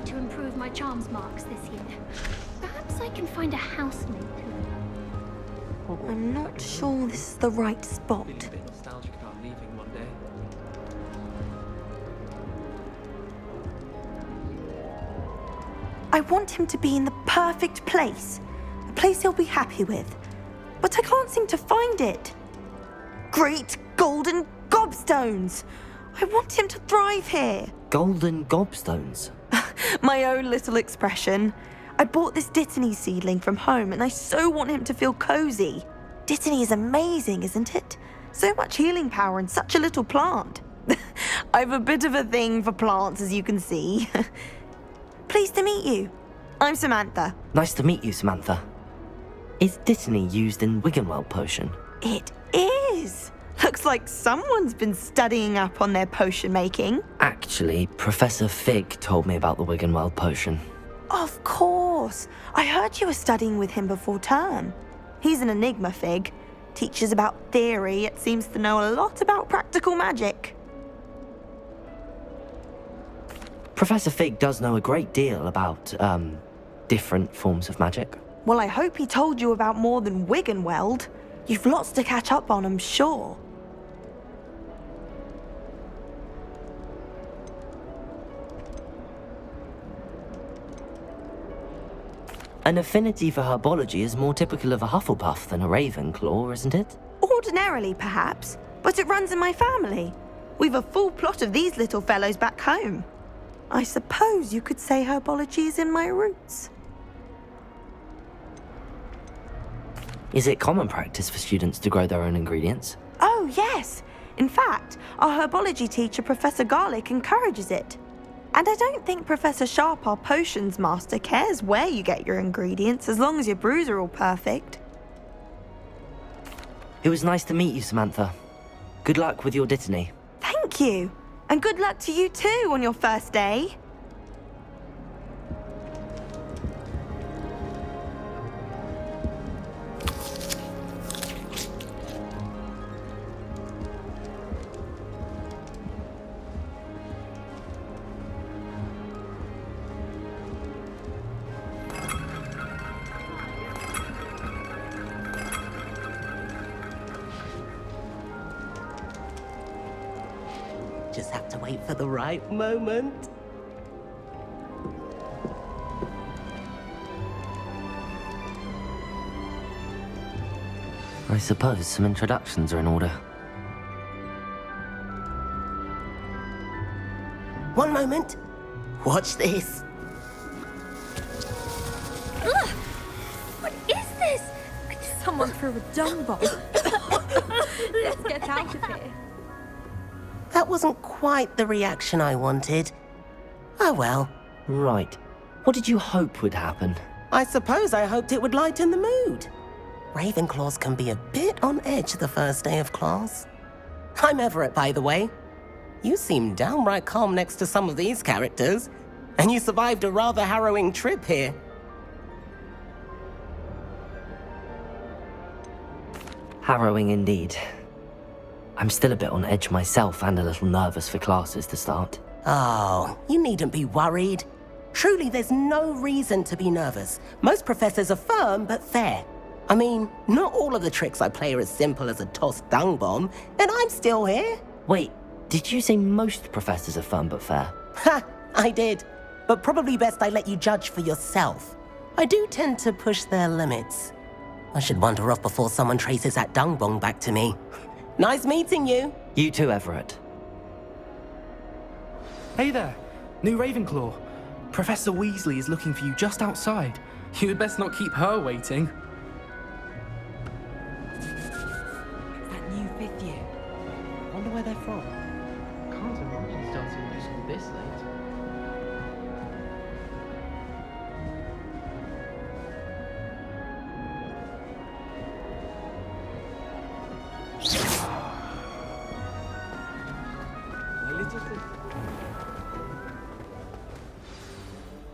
to improve my charms marks this year. Perhaps I can find a housemate who... I'm not sure this is the right spot. Feeling a bit nostalgic about leaving one day. I want him to be in the perfect place. A place he'll be happy with. But I can't seem to find it. Great golden gobstones! I want him to thrive here. Golden gobstones? My own little expression. I bought this Dittany seedling from home and I so want him to feel cozy. Dittany is amazing, isn't it? So much healing power in such a little plant. I've a bit of a thing for plants, as you can see. Pleased to meet you. I'm Samantha. Nice to meet you, Samantha. Is Dittany used in Wiggenweld potion? It is. Looks like someone's been studying up on their potion making. Actually, Professor Fig told me about the Wiggenweld potion. Of course. I heard you were studying with him before term. He's an enigma, Fig. Teaches about theory, yet seems to know a lot about practical magic. Professor Fig does know a great deal about, different forms of magic. Well, I hope he told you about more than Wiggenweld. You've lots to catch up on, I'm sure. An affinity for herbology is more typical of a Hufflepuff than a Ravenclaw, isn't it? Ordinarily, perhaps, but it runs in my family. We've a full plot of these little fellows back home. I suppose you could say herbology is in my roots. Is it common practice for students to grow their own ingredients? Oh, yes. In fact, our herbology teacher, Professor Garlick, encourages it. And I don't think Professor Sharp, our potions master, cares where you get your ingredients, as long as your brews are all perfect. It was nice to meet you, Samantha. Good luck with your Dittany. Thank you. And good luck to you too on your first day. Just have to wait for the right moment. I suppose some introductions are in order. One moment. Watch this. Ugh! What is this? Someone threw a dung bomb. Let's get out of here. That wasn't quite the reaction I wanted. Oh well. Right. What did you hope would happen? I suppose I hoped it would lighten the mood. Ravenclaws can be a bit on edge the first day of class. I'm Everett, by the way. You seem downright calm next to some of these characters, and you survived a rather harrowing trip here. Harrowing indeed. I'm still a bit on edge myself and a little nervous for classes to start. Oh, you needn't be worried. Truly, there's no reason to be nervous. Most professors are firm but fair. I mean, not all of the tricks I play are as simple as a tossed dung bomb, and I'm still here. Wait, did you say most professors are firm but fair? Ha! I did. But probably best I let you judge for yourself. I do tend to push their limits. I should wander off before someone traces that dung bomb back to me. Nice meeting you. You too, Everett. Hey there, new Ravenclaw. Professor Weasley is looking for you just outside. You had best not keep her waiting. That new fifth year. I wonder where they're from. Can't imagine starting new school this late.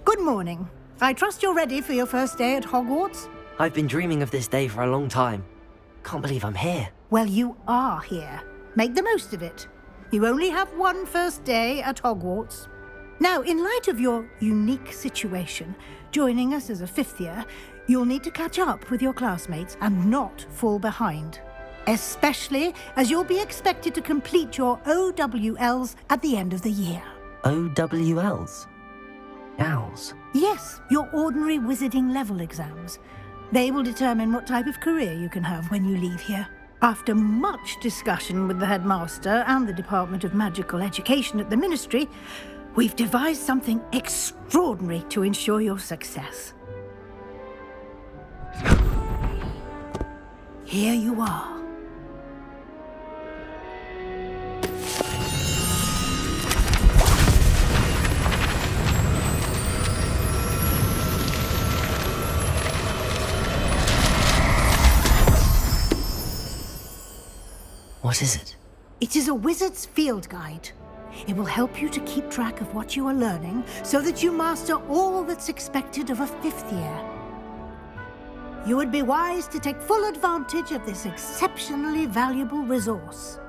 Good morning. I trust you're ready for your first day at Hogwarts? I've been dreaming of this day for a long time. Can't believe I'm here. Well, you are here. Make the most of it. You only have one first day at Hogwarts. Now, in light of your unique situation, joining us as a 5th year, you'll need to catch up with your classmates and not fall behind. Especially as you'll be expected to complete your OWLs at the end of the year. OWLs? Owls? Yes, your ordinary wizarding level exams. They will determine what type of career you can have when you leave here. After much discussion with the headmaster and the Department of Magical Education at the Ministry, we've devised something extraordinary to ensure your success. Here you are. What is it? It is a wizard's field guide. It will help you to keep track of what you are learning so that you master all that's expected of a 5th year. You would be wise to take full advantage of this exceptionally valuable resource.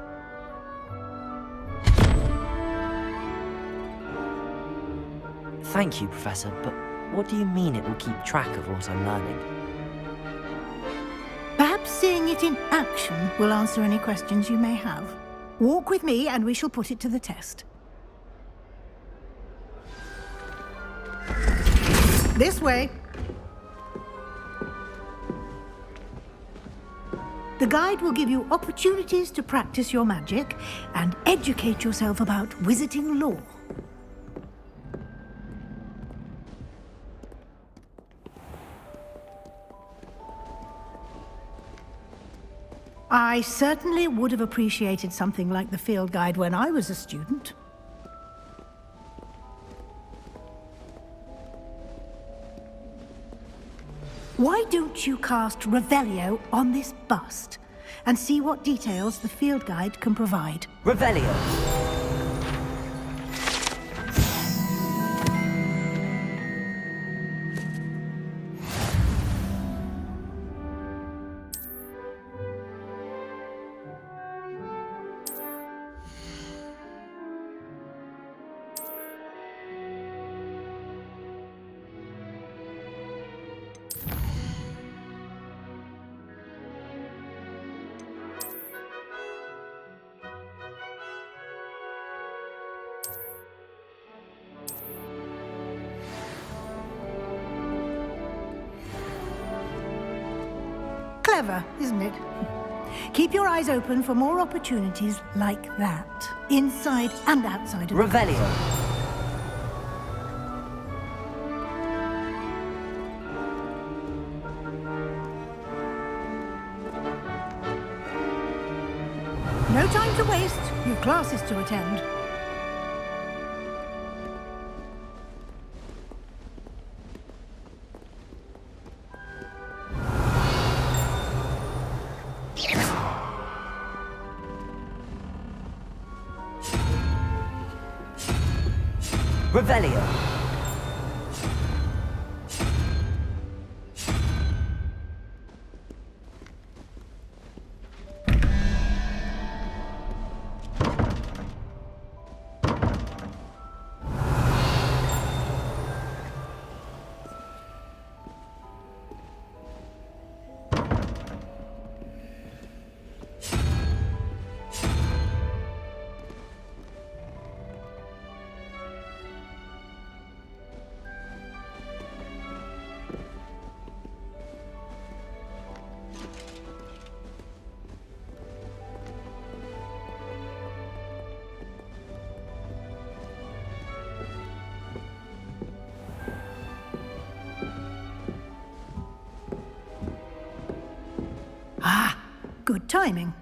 Thank you, Professor, but what do you mean it will keep track of what I'm learning? Perhaps seeing it in action will answer any questions you may have. Walk with me and we shall put it to the test. This way. The guide will give you opportunities to practice your magic and educate yourself about wizarding lore. I certainly would have appreciated something like the field guide when I was a student. Why don't you cast Revelio on this bust and see what details the field guide can provide? Revelio! Clever, isn't it? Keep your eyes open for more opportunities like that, inside and outside of Revelio! No time to waste. You've classes to attend. Revelio! Ah, good timing.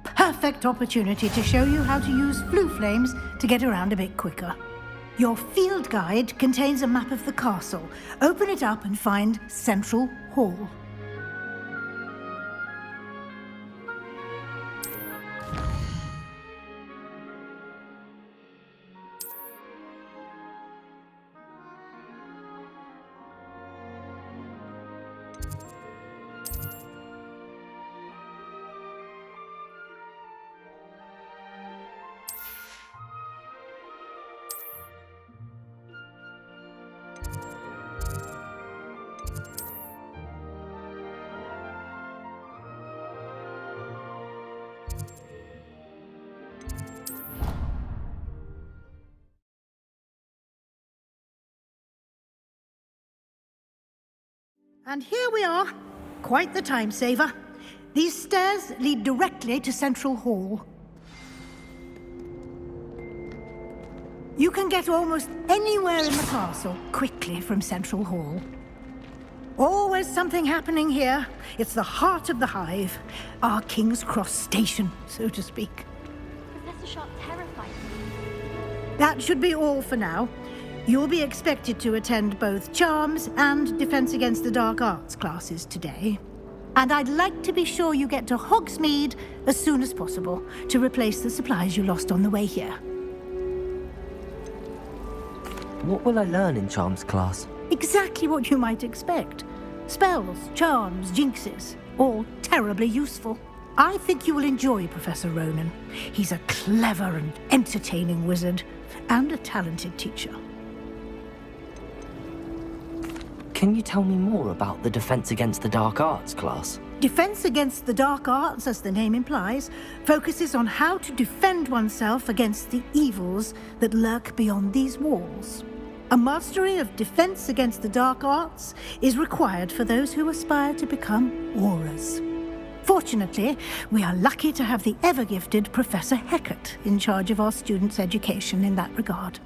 Perfect opportunity to show you how to use flue flames to get around a bit quicker. Your field guide contains a map of the castle. Open it up and find Central Hall. And here we are. Quite the time saver. These stairs lead directly to Central Hall. You can get almost anywhere in the castle quickly from Central Hall. Always something happening here. It's the heart of the hive. Our King's Cross station, so to speak. Professor Sharp terrifies me. That should be all for now. You'll be expected to attend both Charms and Defense Against the Dark Arts classes today. And I'd like to be sure you get to Hogsmeade as soon as possible to replace the supplies you lost on the way here. What will I learn in Charms class? Exactly what you might expect. Spells, charms, jinxes, all terribly useful. I think you will enjoy Professor Ronan. He's a clever and entertaining wizard, and a talented teacher. Can you tell me more about the Defense Against the Dark Arts class? Defense Against the Dark Arts, as the name implies, focuses on how to defend oneself against the evils that lurk beyond these walls. A mastery of Defense Against the Dark Arts is required for those who aspire to become Aurors. Fortunately, we are lucky to have the ever-gifted Professor Hecat in charge of our students' education in that regard.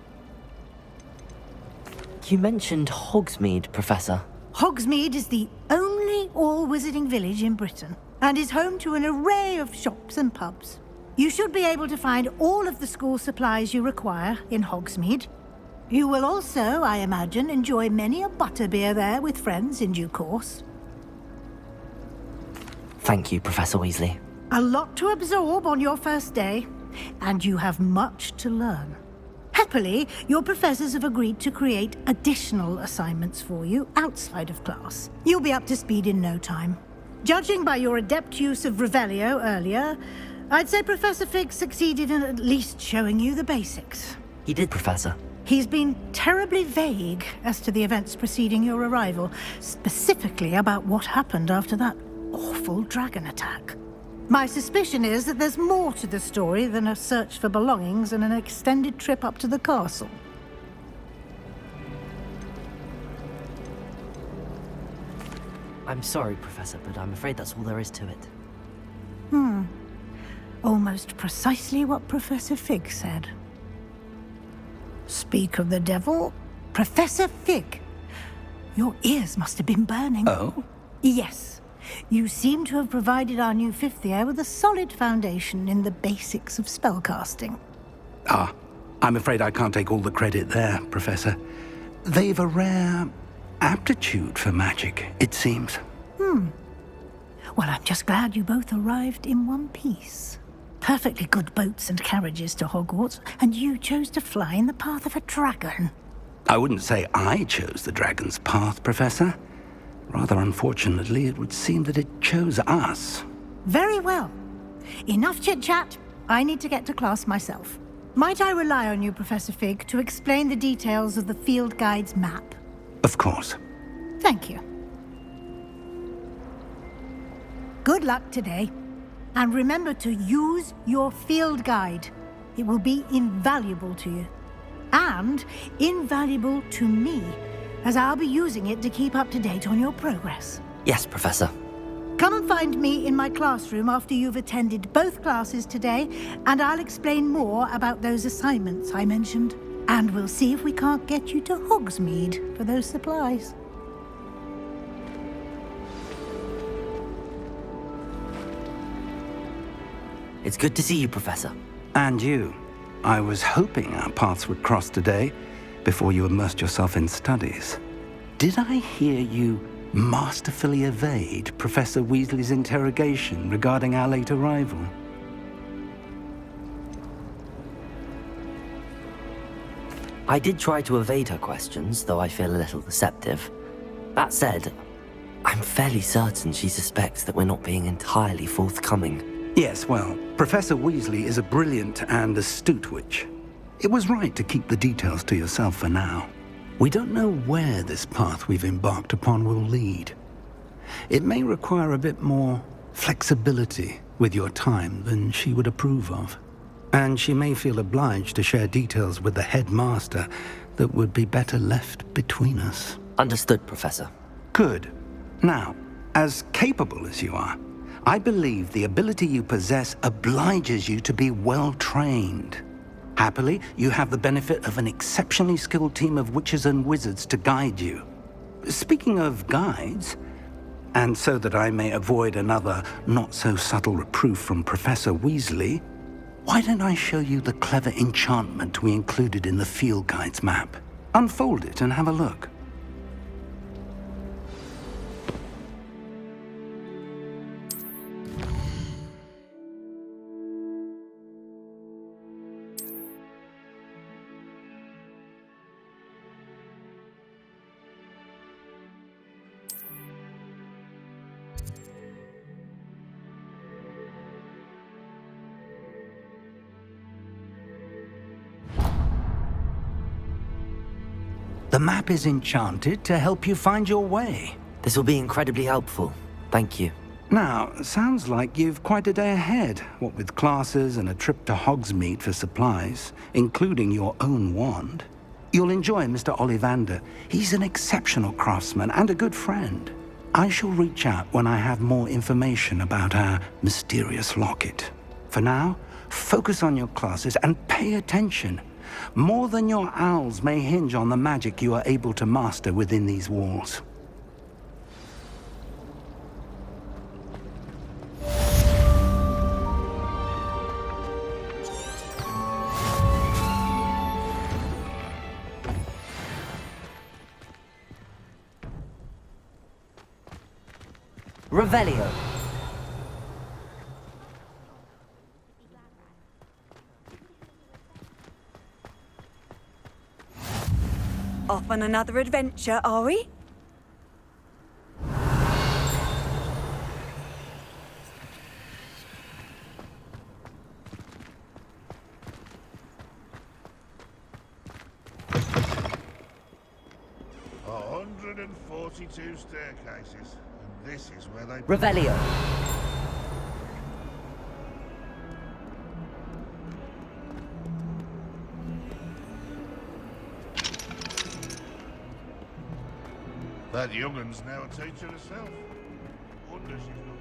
You mentioned Hogsmeade, Professor. Hogsmeade is the only all-wizarding village in Britain and is home to an array of shops and pubs. You should be able to find all of the school supplies you require in Hogsmeade. You will also, I imagine, enjoy many a butterbeer there with friends in due course. Thank you, Professor Weasley. A lot to absorb on your first day, and you have much to learn. Happily, your professors have agreed to create additional assignments for you outside of class. You'll be up to speed in no time. Judging by your adept use of Revelio earlier, I'd say Professor Fig succeeded in at least showing you the basics. He did, Professor. He's been terribly vague as to the events preceding your arrival, specifically about what happened after that awful dragon attack. My suspicion is that there's more to the story than a search for belongings and an extended trip up to the castle. I'm sorry, Professor, but I'm afraid that's all there is to it. Almost precisely what Professor Fig said. Speak of the devil, Professor Fig. Your ears must have been burning. Oh? Yes. You seem to have provided our new fifth year with a solid foundation in the basics of spellcasting. Ah, I'm afraid I can't take all the credit there, Professor. They've a rare aptitude for magic, it seems. Well, I'm just glad you both arrived in one piece. Perfectly good boats and carriages to Hogwarts, and you chose to fly in the path of a dragon. I wouldn't say I chose the dragon's path, Professor. Rather unfortunately, it would seem that it chose us. Very well. Enough chit-chat. I need to get to class myself. Might I rely on you, Professor Fig, to explain the details of the field guide's map? Of course. Thank you. Good luck today. And remember to use your field guide. It will be invaluable to you. And invaluable to me, as I'll be using it to keep up to date on your progress. Yes, Professor. Come and find me in my classroom after you've attended both classes today, and I'll explain more about those assignments I mentioned. And we'll see if we can't get you to Hogsmeade for those supplies. It's good to see you, Professor. And you. I was hoping our paths would cross today, before you immersed yourself in studies. Did I hear you masterfully evade Professor Weasley's interrogation regarding our late arrival? I did try to evade her questions, though I feel a little deceptive. That said, I'm fairly certain she suspects that we're not being entirely forthcoming. Yes, well, Professor Weasley is a brilliant and astute witch. It was right to keep the details to yourself for now. We don't know where this path we've embarked upon will lead. It may require a bit more flexibility with your time than she would approve of. And she may feel obliged to share details with the headmaster that would be better left between us. Understood, Professor. Good. Now, as capable as you are, I believe the ability you possess obliges you to be well trained. Happily, you have the benefit of an exceptionally skilled team of witches and wizards to guide you. Speaking of guides, and so that I may avoid another not-so-subtle reproof from Professor Weasley, why don't I show you the clever enchantment we included in the field guide's map? Unfold it and have a look. The map is enchanted to help you find your way. This will be incredibly helpful. Thank you. Now, sounds like you've quite a day ahead, what with classes and a trip to Hogsmeade for supplies, including your own wand. You'll enjoy Mr. Ollivander. He's an exceptional craftsman and a good friend. I shall reach out when I have more information about our mysterious locket. For now, focus on your classes and pay attention. More than your owls may hinge on the magic you are able to master within these walls. Revelio. Off on another adventure, are we? A 142 staircases, and this is where they... Revelio. That young'un's now a teacher herself. Wonder she's not...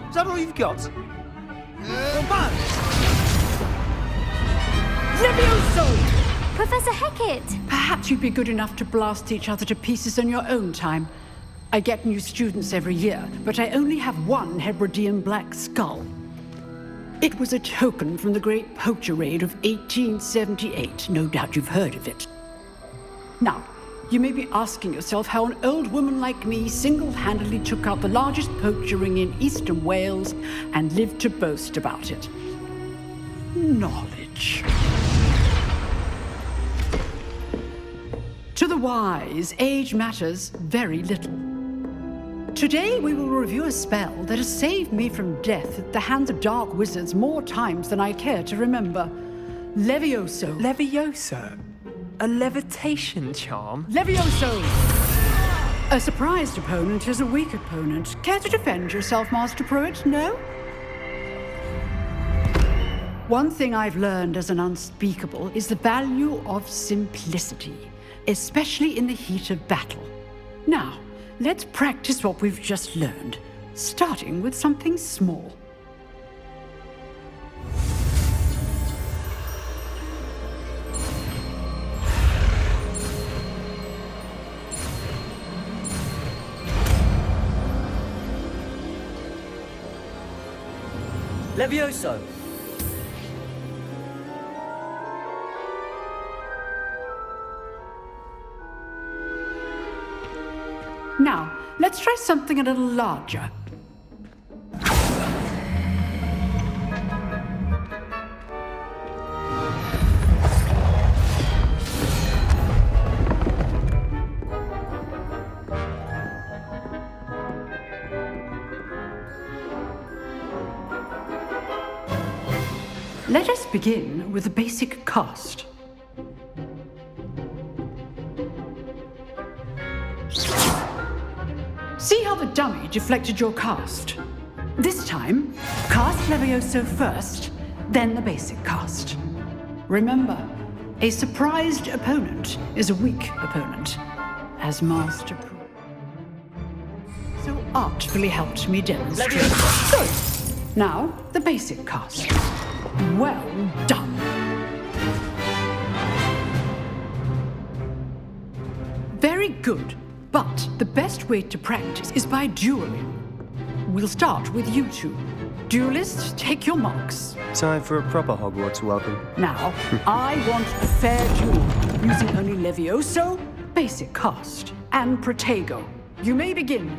Is that all you've got? Levioso! Professor Hecat! Perhaps you'd be good enough to blast each other to pieces on your own time. I get new students every year, but I only have one Hebridean black skull. It was a token from the Great Poacher Raid of 1878. No doubt you've heard of it. Now, you may be asking yourself how an old woman like me single-handedly took out the largest poacher ring in eastern Wales and lived to boast about it. Knowledge. To the wise, age matters very little. Today we will review a spell that has saved me from death at the hands of dark wizards more times than I care to remember. Levioso. Levioso? A levitation charm? Levioso! A surprised opponent is a weak opponent. Care to defend yourself, Master Pruitt? No? One thing I've learned as an unspeakable is the value of simplicity, especially in the heat of battle. Now, let's practice what we've just learned, starting with something small. Levioso! Now, let's try something a little larger. Let us begin with the basic cast. See how the dummy deflected your cast? This time, cast Levioso first, then the basic cast. Remember, a surprised opponent is a weak opponent, as Master so artfully helped me demonstrate. Good. Now, the basic cast. Well done. Very good, but the best way to practice is by dueling. We'll start with you two. Duelists, take your marks. Time for a proper Hogwarts welcome. Now, I want a fair duel, using only Levioso, basic cast, and Protego. You may begin.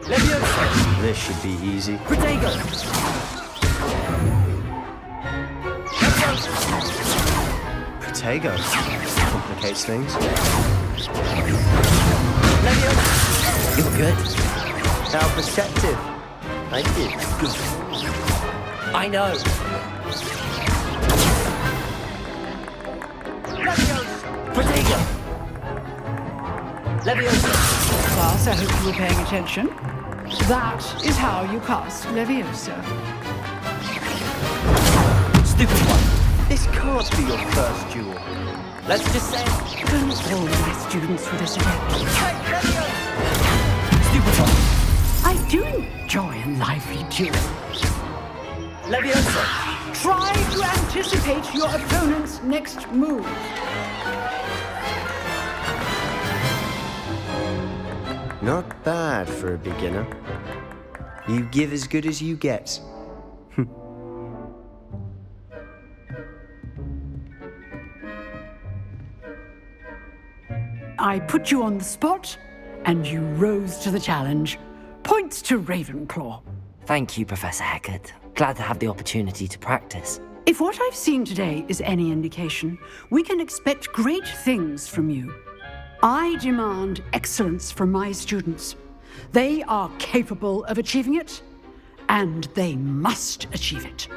Levioso! This should be easy. Protego! Protego. Complicates things. Levioso! You're good. How perceptive. Thank you. Good. I know. Levioso! Protego! Levioso! Class, I hope you were paying attention. That is how you cast Leviosa. Stupid one. This can't be your first duel. Let's just say... Don't all my students for this event. Stupid one. I do enjoy a lively duel. Leviosa! Try to anticipate your opponent's next move. Not bad for a beginner. You give as good as you get. I put you on the spot, and you rose to the challenge. Points to Ravenclaw. Thank you, Professor Hecat. Glad to have the opportunity to practice. If what I've seen today is any indication, we can expect great things from you. I demand excellence from my students. They are capable of achieving it, and they must achieve it.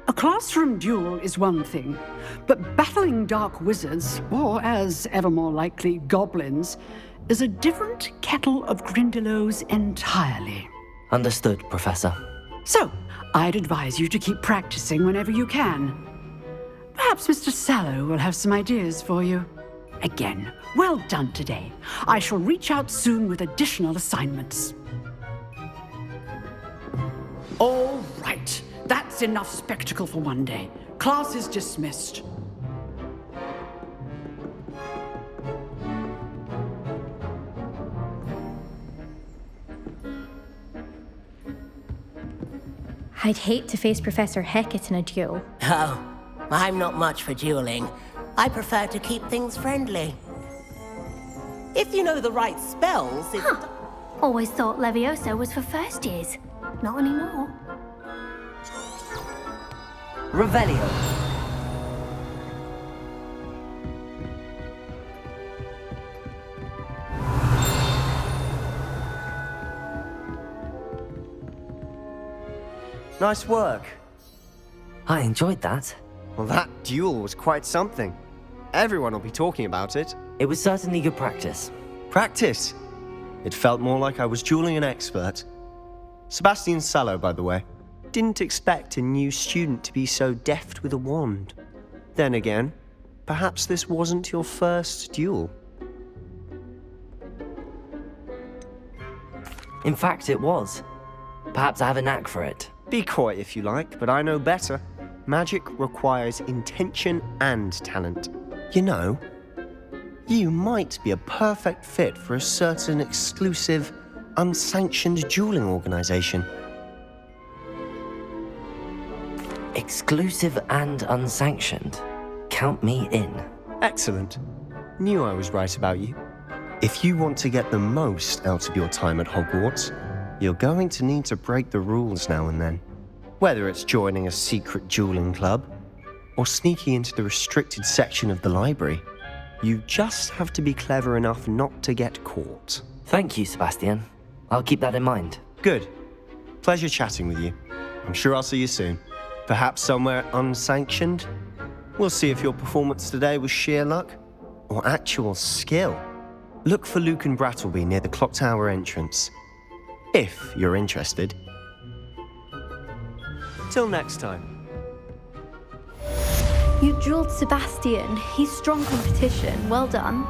A classroom duel is one thing, but battling dark wizards, or as ever more likely, goblins, is a different kettle of Grindylows entirely. Understood, Professor. So, I'd advise you to keep practicing whenever you can. Perhaps Mr. Sallow will have some ideas for you. Again, well done today. I shall reach out soon with additional assignments. All right. That's enough spectacle for one day. Class is dismissed. I'd hate to face Professor Hecat in a duel. Oh, I'm not much for dueling. I prefer to keep things friendly. If you know the right spells, it's... Always thought Levioso was for first years. Not anymore. Revelio. Nice work. I enjoyed that. Well, that duel was quite something. Everyone will be talking about it. It was certainly good practice. Practice? It felt more like I was dueling an expert. Sebastian Sallow, by the way. Didn't expect a new student to be so deft with a wand. Then again, perhaps this wasn't your first duel. In fact, it was. Perhaps I have a knack for it. Be coy if you like, but I know better. Magic requires intention and talent. You know, you might be a perfect fit for a certain exclusive, unsanctioned dueling organization. Exclusive and unsanctioned. Count me in. Excellent. Knew I was right about you. If you want to get the most out of your time at Hogwarts, you're going to need to break the rules now and then. Whether it's joining a secret dueling club, or sneaking into the restricted section of the library, you just have to be clever enough not to get caught. Thank you, Sebastian. I'll keep that in mind. Good. Pleasure chatting with you. I'm sure I'll see you soon. Perhaps somewhere unsanctioned? We'll see if your performance today was sheer luck or actual skill. Look for Luke and Brattleby near the clock tower entrance, if you're interested. Till next time. You drilled Sebastian. He's strong competition. Well done.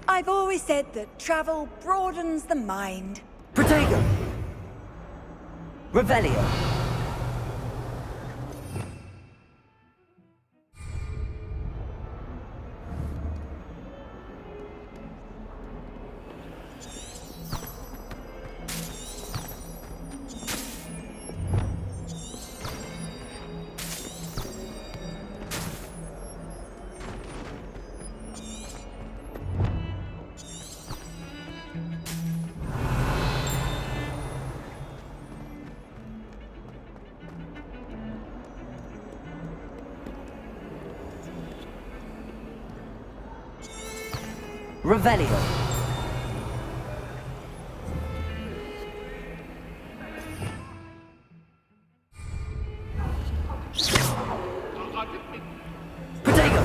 I've always said that travel broadens the mind. Protego! Revelio! Revelio. Protego.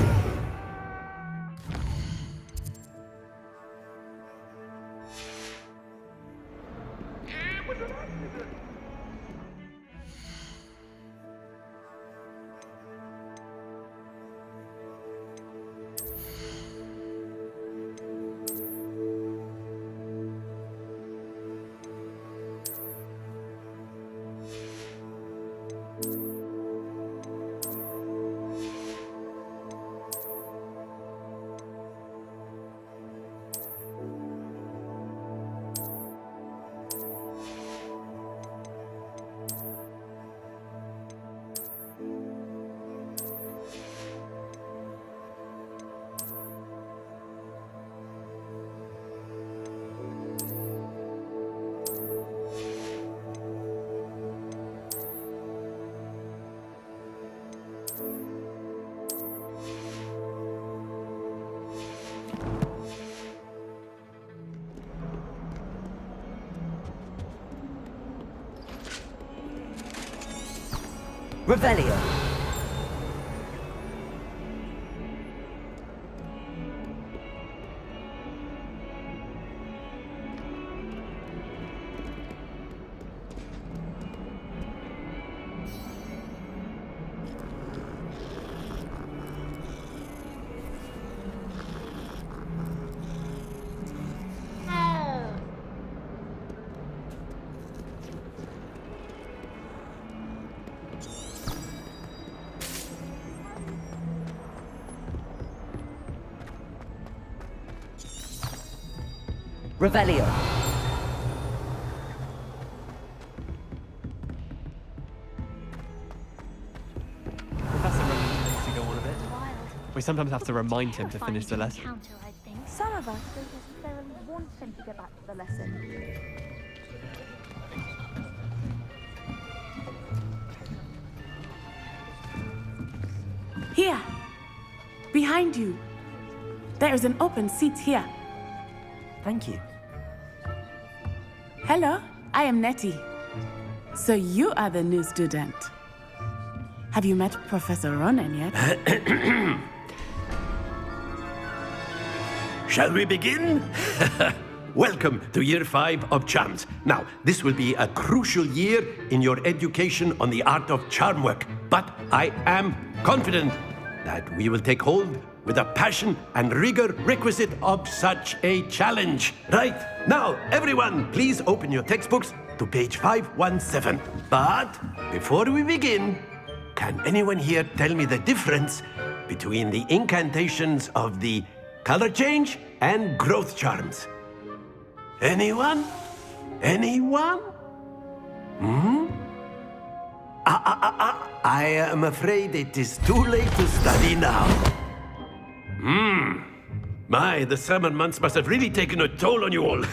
Revelio. Revelio. Professor Remington needs to go on a bit. We sometimes have to remind him to finish the lesson. Some of us don't necessarily want him to go back to the lesson. Here, behind you. There is an open seat here. Thank you. Hello, I am Nettie. So you are the new student. Have you met Professor Ronan yet? Shall we begin? Welcome to Year 5 of Charms. Now, this will be a crucial year in your education on the art of charm work, but I am confident that we will take hold with the passion and rigor requisite of such a challenge. Right, now, everyone, please open your textbooks to page 517. But before we begin, can anyone here tell me the difference between the incantations of the color change and growth charms? Anyone? Anyone? I am afraid it is too late to study now. My, the summer months must have really taken a toll on you all.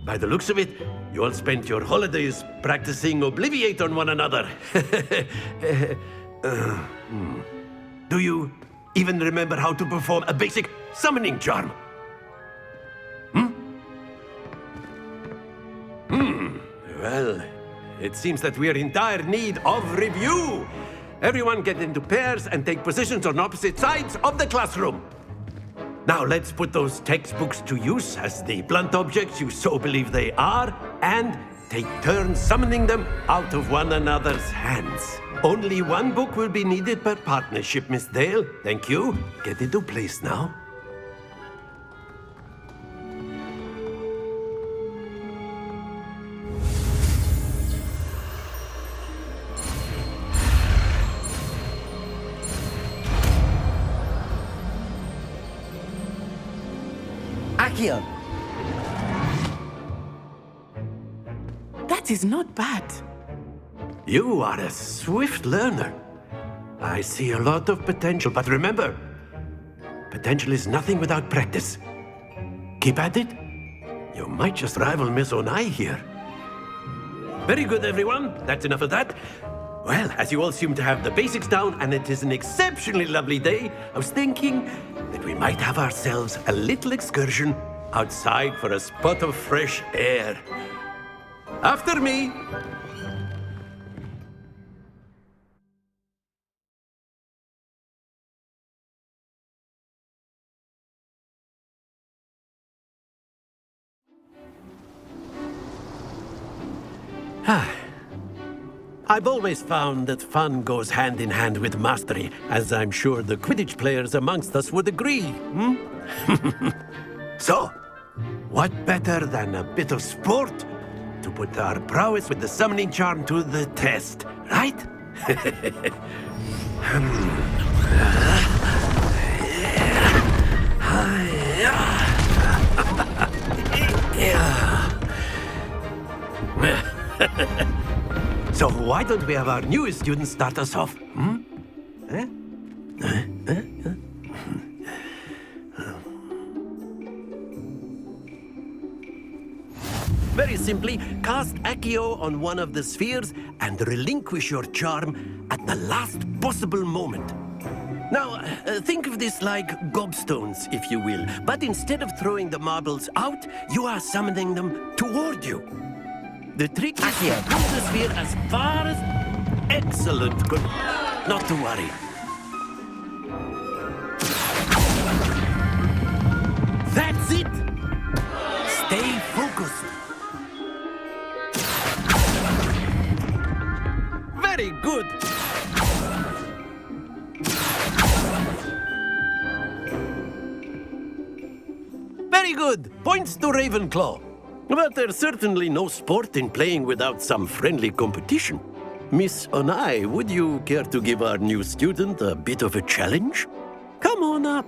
By the looks of it, you all spent your holidays practicing Obliviate on one another. Do you even remember how to perform a basic summoning charm? Well, it seems that we are in dire need of review. Everyone get into pairs and take positions on opposite sides of the classroom. Now let's put those textbooks to use as the blunt objects you so believe they are, and take turns summoning them out of one another's hands. Only one book will be needed per partnership, Miss Dale. Thank you. Get into place now. Accio! That is not bad. You are a swift learner. I see a lot of potential, but remember, potential is nothing without practice. Keep at it. You might just rival Miss Onai here. Very good, everyone. That's enough of that. Well, as you all seem to have the basics down, and it is an exceptionally lovely day, I was thinking that we might have ourselves a little excursion outside for a spot of fresh air. After me. I've always found that fun goes hand in hand with mastery, as I'm sure the Quidditch players amongst us would agree. So, what better than a bit of sport to put our prowess with the summoning charm to the test, right? So why don't we have our newest student start us off? Very simply, cast Accio on one of the spheres and relinquish your charm at the last possible moment. Now, think of this like gobstones, if you will, but instead of throwing the marbles out, you are summoning them toward you. The trick is to pull the sphere as far as... Excellent. Good. Not to worry. That's it. Stay focused. Very good. Very good. Points to Ravenclaw. But there's certainly no sport in playing without some friendly competition. Miss Onai, would you care to give our new student a bit of a challenge? Come on up.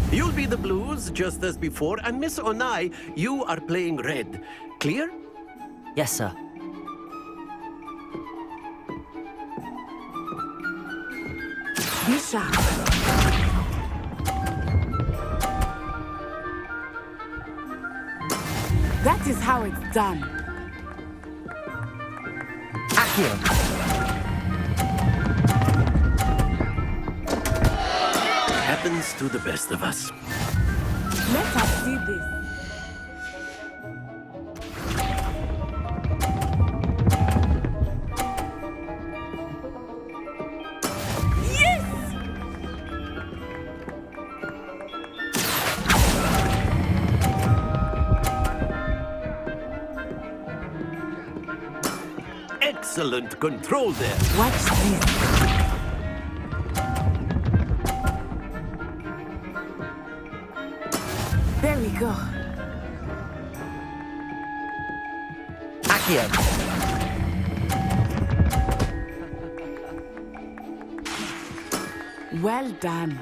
You'll be the blues, just as before, and Miss Onai, you are playing red. Clear? Yes, sir. Be sharp. That is how it's done. Accio! Happens to the best of us. Let us see this. Excellent control there. Watch this. There we go. Accio! Well done.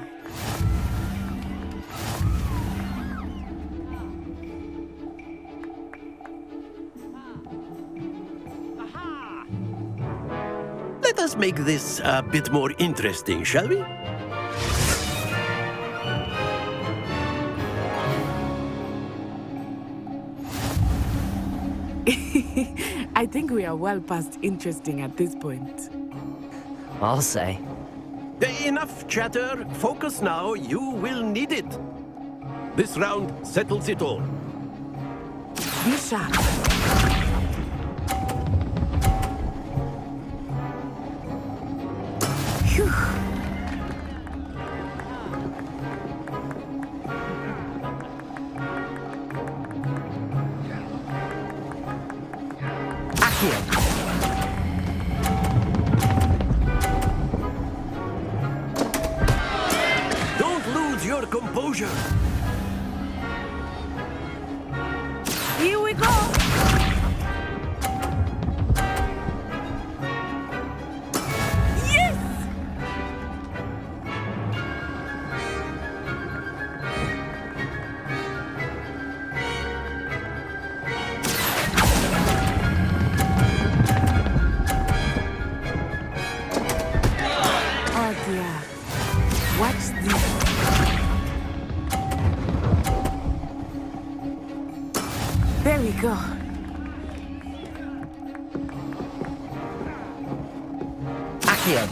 let's make this a bit more interesting, shall we? I think we are well past interesting at this point. I'll say. Enough chatter. Focus now. You will need it. This round settles it all. Be sharp. Phew. Don't lose your composure. Here we go. Yes! Oh dear. Watch this. There we go. Accio.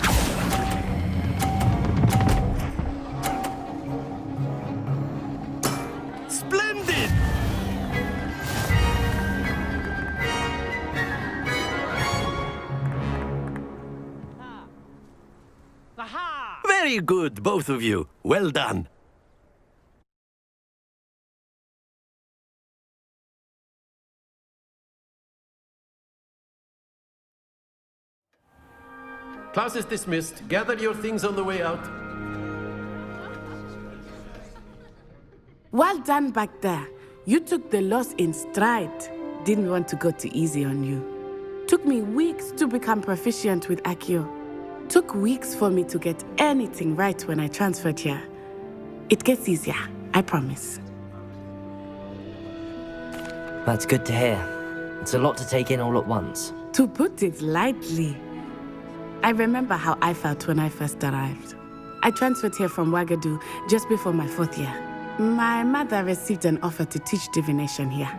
Splendid! Very good, both of you. Well done. Class is dismissed. Gather your things on the way out. Well done back there. You took the loss in stride. Didn't want to go too easy on you. Took me weeks to become proficient with Accio. Took weeks for me to get anything right when I transferred here. It gets easier, I promise. That's good to hear. It's a lot to take in all at once. To put it lightly, I remember how I felt when I first arrived. I transferred here from Ouagadougou just before my 4th year. My mother received an offer to teach divination here.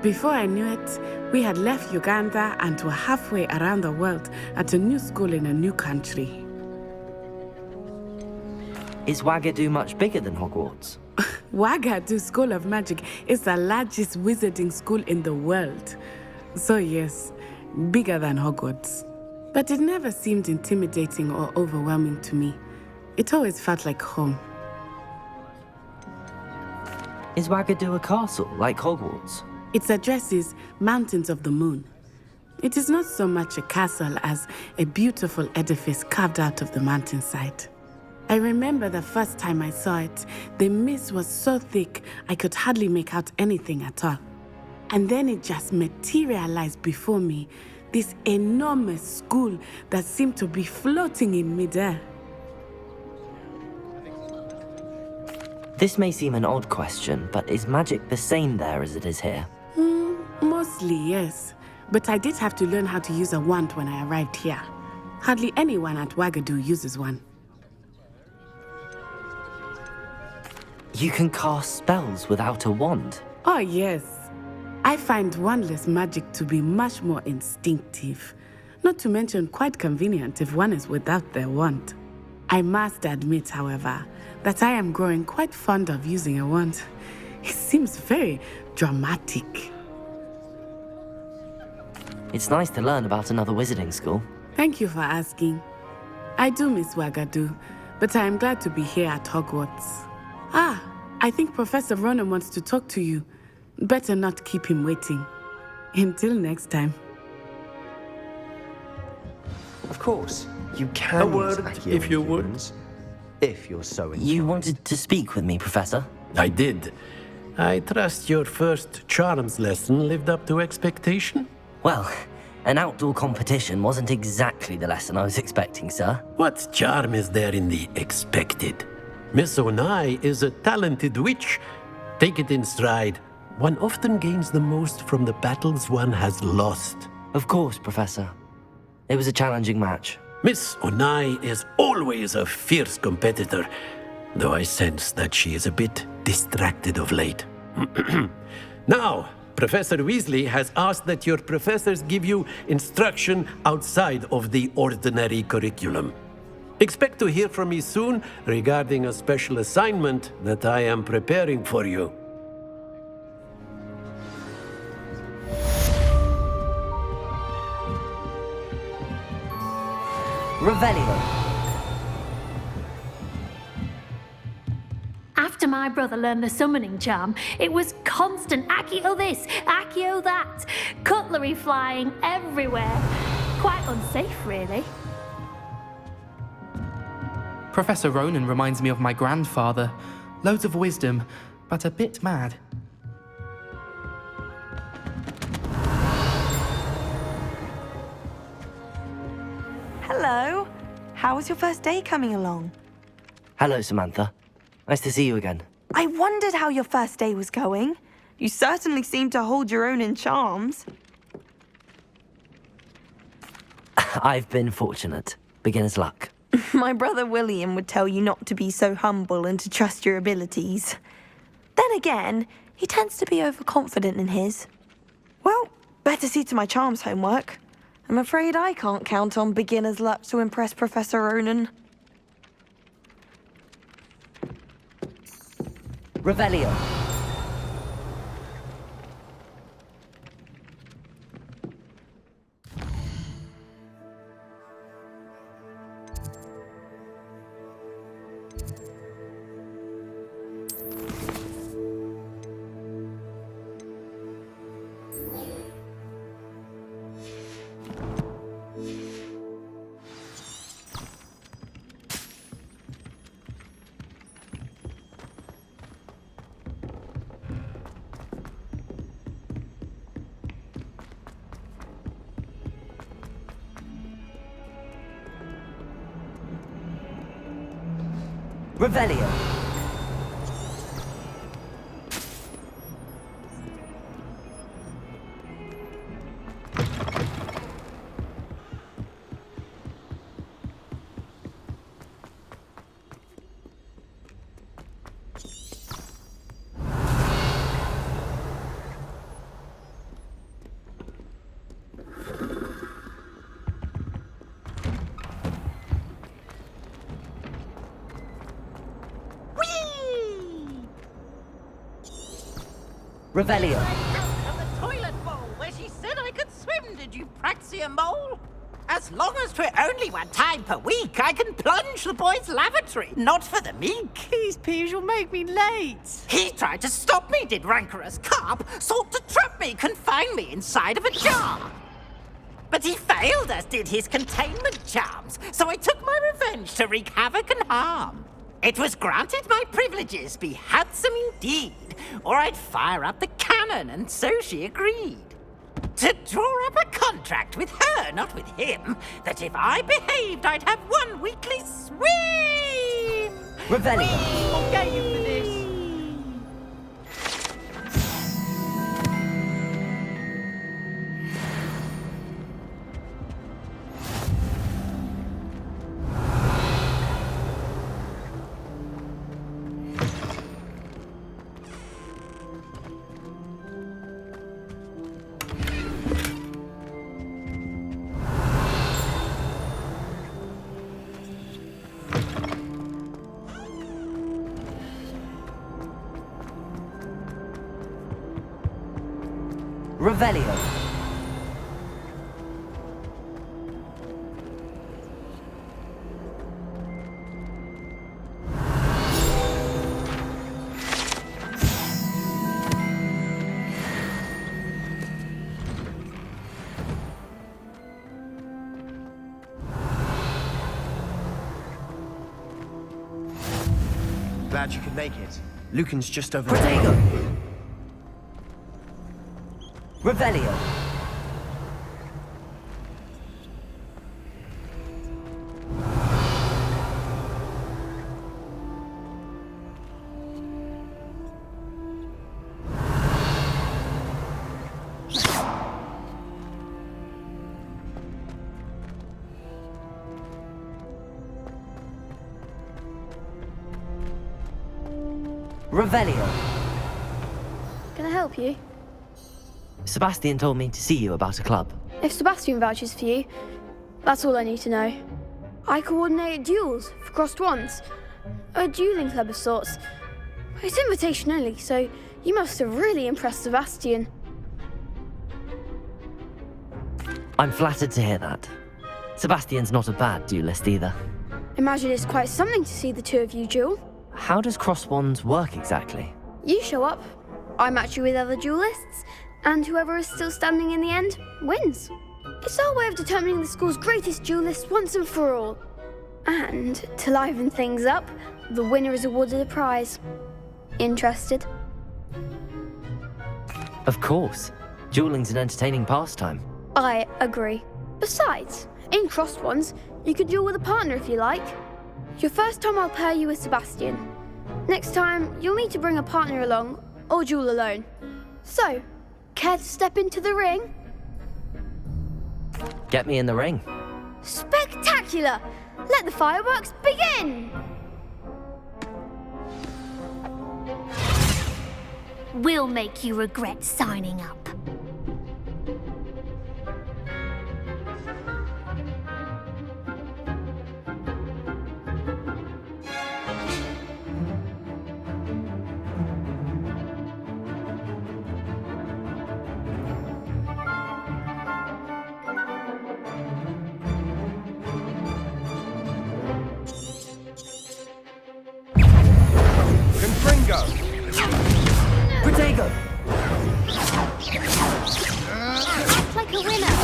Before I knew it, we had left Uganda and were halfway around the world at a new school in a new country. Is Ouagadougou much bigger than Hogwarts? Ouagadougou School of Magic is the largest wizarding school in the world. So yes, bigger than Hogwarts. But it never seemed intimidating or overwhelming to me. It always felt like home. Is Ouagadougou a castle, like Hogwarts? Its address is Mountains of the Moon. It is not so much a castle as a beautiful edifice carved out of the mountainside. I remember the first time I saw it, the mist was so thick I could hardly make out anything at all. And then it just materialized before me, this enormous school that seemed to be floating in midair. This may seem an odd question, but is magic the same there as it is here? Mostly, yes. But I did have to learn how to use a wand when I arrived here. Hardly anyone at Ouagadougou uses one. You can cast spells without a wand? Oh, yes. I find wandless magic to be much more instinctive. Not to mention quite convenient if one is without their wand. I must admit, however, that I am growing quite fond of using a wand. It seems very dramatic. It's nice to learn about another wizarding school. Thank you for asking. I do miss Ouagadougou, but I am glad to be here at Hogwarts. Ah, I think Professor Ronan wants to talk to you. Better not keep him waiting. Until next time. Of course, you can A use word, Accio if you would. humans, if you're so inclined. You wanted to speak with me, Professor? I did. I trust your first charms lesson lived up to expectation? Well, an outdoor competition wasn't exactly the lesson I was expecting, sir. What charm is there in the expected? Miss Onai is a talented witch. Take it in stride. One often gains the most from the battles one has lost. Of course, Professor. It was a challenging match. Miss Onai is always a fierce competitor, though I sense that she is a bit distracted of late. Now, Professor Weasley has asked that your professors give you instruction outside of the ordinary curriculum. Expect to hear from me soon regarding a special assignment that I am preparing for you. Revelio. After my brother learned the summoning charm, it was constant Accio this, Accio that, cutlery flying everywhere. Quite unsafe, really. Professor Ronan reminds me of my grandfather. Loads of wisdom, but a bit mad. Hello. How was your first day coming along? Hello, Samantha. Nice to see you again. I wondered how your first day was going. You certainly seem to hold your own in charms. I've been fortunate. Beginner's luck. My brother William would tell you not to be so humble and to trust your abilities. Then again, he tends to be overconfident in his. Well, better see to my charms homework. I'm afraid I can't count on beginner's luck to impress Professor Ronan. Revelio. Revelio. Revelio. Of the toilet bowl where she said I could swim, did you Praxia mole? As long as 'twere only one time per week, I can plunge the boy's lavatory, not for the meek. These peas will make me late. He tried to stop me, did rancorous carp, sought to trap me, confine me inside of a jar. But he failed, as did his containment charms, so I took my revenge to wreak havoc and harm. It was granted my privileges be handsome indeed, or I'd fire up the cannon, and so she agreed. To draw up a contract with her, not with him, that if I behaved, I'd have one weekly swim! Revelio. I'll get you for this. Revelio. Glad you could make it. Lucan's just over Protego. there. Revelio. Revelio. Can I help you? Sebastian told me to see you about a club. If Sebastian vouches for you, that's all I need to know. I coordinate duels for crossed wands. A dueling club of sorts. It's invitation only, so you must have really impressed Sebastian. I'm flattered to hear that. Sebastian's not a bad duelist either. Imagine it's quite something to see the two of you duel. How does cross wands work exactly? You show up, I match you with other duelists, and whoever is still standing in the end wins. It's our way of determining the school's greatest duelist once and for all. And to liven things up, the winner is awarded a prize. Interested? Of course. Dueling's an entertaining pastime. I agree. Besides, in crossed ones, you can duel with a partner if you like. Your first time I'll pair you with Sebastian. Next time, you'll need to bring a partner along, or duel alone. So, care to step into the ring? Get me in the ring. Spectacular! Let the fireworks begin! We'll make you regret signing up. Protego! Act like a winner.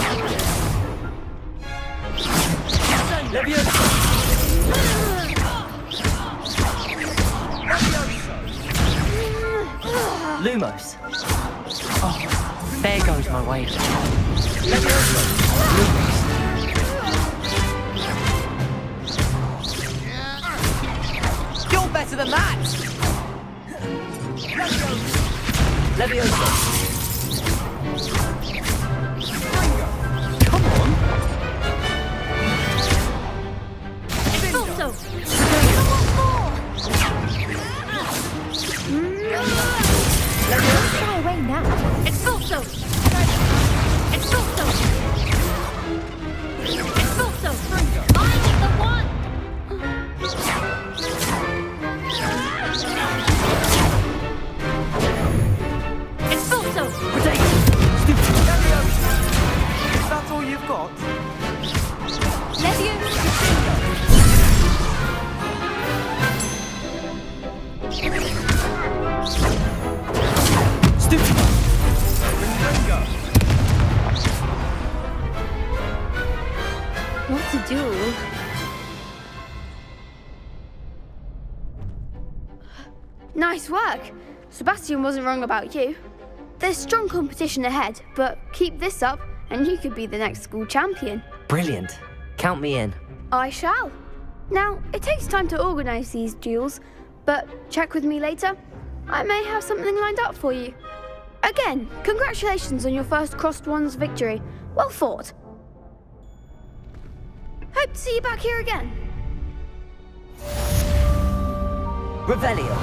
Lumos. Oh, there goes my wager. You're better than that! Leviosa. Come on! Expulso. Shy away now. Expulso. Expulso. Expulso. I'm the one. Expulso. Is that all you've got? What to do? Nice work! Sebastian wasn't wrong about you. There's strong competition ahead, but keep this up and you could be the next school champion. Brilliant. Count me in. I shall. Now, it takes time to organise these duels, but check with me later. I may have something lined up for you. Again, congratulations on your first Crossed Wands victory. Well fought. Hope to see you back here again. Revelio.